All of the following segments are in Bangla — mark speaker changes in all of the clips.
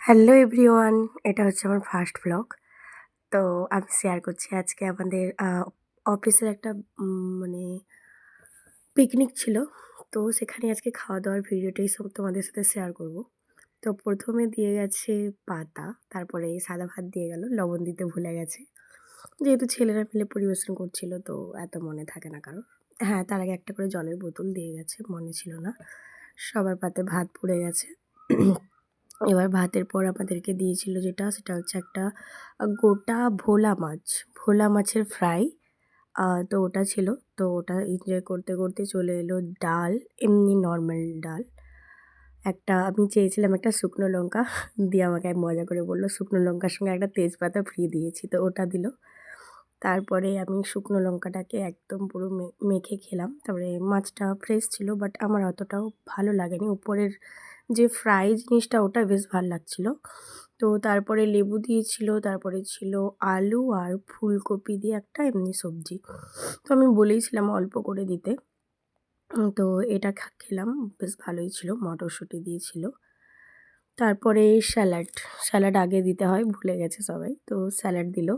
Speaker 1: হ্যালো এভরিওয়ান, এটা হচ্ছে আমার ফার্স্ট ব্লগ। তো আমি শেয়ার করছি আজকে আমাদের অফিসের একটা মানে পিকনিক ছিল। তো সেখানে আজকে খাওয়া দাওয়ার ভিডিওটাই সব তোমাদের সাথে শেয়ার করব। তো প্রথমে দিয়ে গেছে পাতা, তারপরে সাদা ভাত দিয়ে গেল, লবণ দিতে ভুলে গেছে। যেহেতু ছেলেরা মিলে পরিবেশন করছিল তো এত মনে থাকে না কারোর। হ্যাঁ, তার আগে একটা করে জলের বোতল দিয়ে গেছে, মনে ছিল না। সবার পাতে ভাত পুড়ে গেছে। এবার ভাতের পর আমাদেরকে দিয়েছিল সেটা হচ্ছে একটা গোটা ভোলা মাছ, ভোলা মাছের ফ্রাই। তো ওটা ছিল। তো ওটা এনজয় করতে করতে চলে এলো ডাল, এমনি নর্মাল ডাল। আমি চেয়েছিলাম একটা শুকনো লঙ্কা, দিয়ে আমাকে মজা করে বলল শুকনো লঙ্কার সঙ্গে একটা তেজপাতা ফ্রি দিয়েছি, তো ওটা দিল। তারপরে আমি শুকনো লঙ্কাটাকে একদম পুরো মেখে খেলাম। তারপরে মাছটা ফ্রেশ ছিল, বাট আমার অতটাও ভালো লাগেনি। উপরের যে ফ্রাই জিনিসটা ওটা বেশ ভাল লাগছিল। তো তারপরে লেবু দিয়েছিল, তারপরে ছিল আলু আর ফুলকপি দিয়ে একটা এমনি সবজি। তো আমি বলেইছিলাম অল্প করে দিতে। তো এটা খেলাম, বেশ ভালোই ছিল, মটরশুঁটি দিয়েছিল। তারপরে স্যালাড আগে দিতে হয়, ভুলে গেছে সবাই। তো স্যালাড দিল।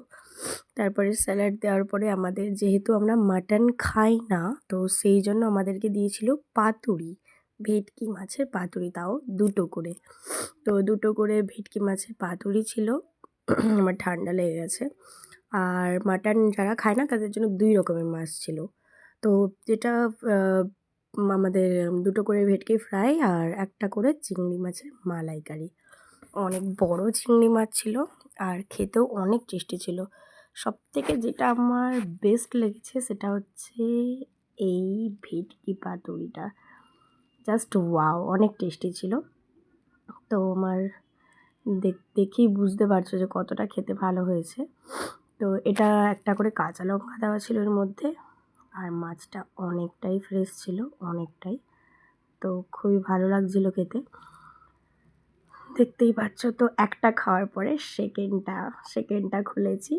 Speaker 1: তারপরে স্যালাড দেওয়ার পরে আমাদের, যেহেতু আমরা মাটন খাই না, তো সেই জন্য আমাদেরকে দিয়েছিল পাতুরি, ভেটকি মাছের পাতুরি, তাও 2টো করে। তো 2টো করে ভেটকি মাছের পাতুরি ছিল। আমার ঠান্ডা লেগে গেছে। আর মাটন যারা খায় না তাদের জন্য 2 রকমের মাছ ছিল। তো যেটা আমাদের 2টো করে ভেটকি ফ্রাই আর একটা করে চিংড়ি মাছের মালাইকারি। অনেক বড় চিংড়ি মাছ ছিল আর খেতেও অনেক টেস্টি ছিল। সবথেকে যেটা আমার বেস্ট লেগেছে সেটা হচ্ছে এই ভেটকি পাতুরিটা। Just wow! অনেক টেস্টি ছিল। তো আমার দেখেই বুঝতে পারছো যে কতটা খেতে ভালো হয়েছে। তো এটা একটা করে কাঁচা লঙ্কা দেওয়া ছিল এর মধ্যে। আর মাছটা অনেকটাই ফ্রেশ ছিল, অনেকটাই। তো খুবই ভালো লাগছিল খেতে। দেখতেই পাচ্ছ। তো একটা খাওয়ার পরে সেকেন্ডটা খুলেছি।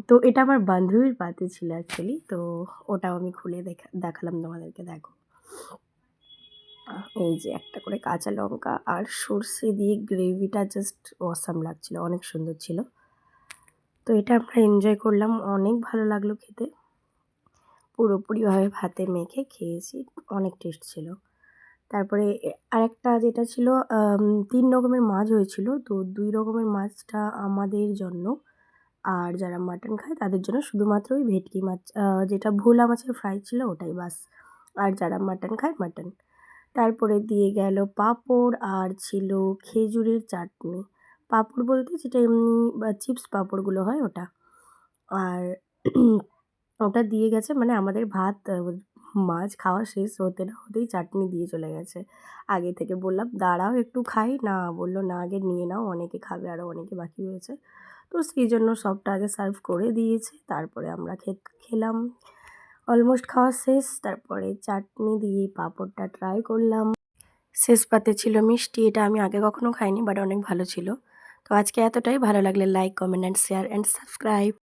Speaker 1: তো এটা আমার বান্ধবীর পাতে ছিল অ্যাকচুয়ালি। তো ওটাও আমি খুলে দেখালাম তোমাদেরকে, দেখো। এই যে একটা করে কাঁচা লঙ্কা আর সর্ষে দিয়ে গ্রেভিটা জাস্ট অসাম লাগছিল, অনেক সুন্দর ছিল। তো এটা আমরা এনজয় করলাম, অনেক ভালো লাগলো খেতে। পুরোপুরিভাবে ভাতে মেখে খেয়েছি, অনেক টেস্ট ছিল। তারপরে আরেকটা যেটা ছিল, 3 রকমের মাছ হয়েছিল। তো 2 রকমের মাছটা আমাদের জন্য, আর যারা মাটন খায় তাদের জন্য শুধুমাত্র ওই ভেটকি মাছ, যেটা ভোলা মাছের ফ্রাই ছিল ওটাই বাস। আর যারা মাটন খায় মাটন। তারপরে দিয়ে গেল পাঁপড় আর ছিল খেজুরের চাটনি। পাঁপড় বলতে যেটা এমনি চিপস পাঁপড়গুলো হয় ওটা। আর ওটা দিয়ে গেছে, মানে আমাদের ভাত মাছ খাওয়া শেষ হতে না হতেই চাটনি দিয়ে চলে গেছে। আগে থেকে বললাম দাঁড়াও একটু খাই, না বলল না আগে নিয়ে নাও, অনেকে খাবে, আরও অনেকে বাকি রয়েছে। তো সেই জন্য সবটা আগে সার্ভ করে দিয়েছে। তারপরে আমরা খেলাম। অলমোস্ট খাওয়া শেষ। তারপরে চাটনি দিয়ে পাঁপড়টা ট্রাই করলাম। শেষ পাতে ছিল মিষ্টি, এটা আমি আগে কখনো খাইনি, বাট অনেক ভালো ছিল। তো আজকে এতটাই, ভালো লাগলে like, comment and share and subscribe.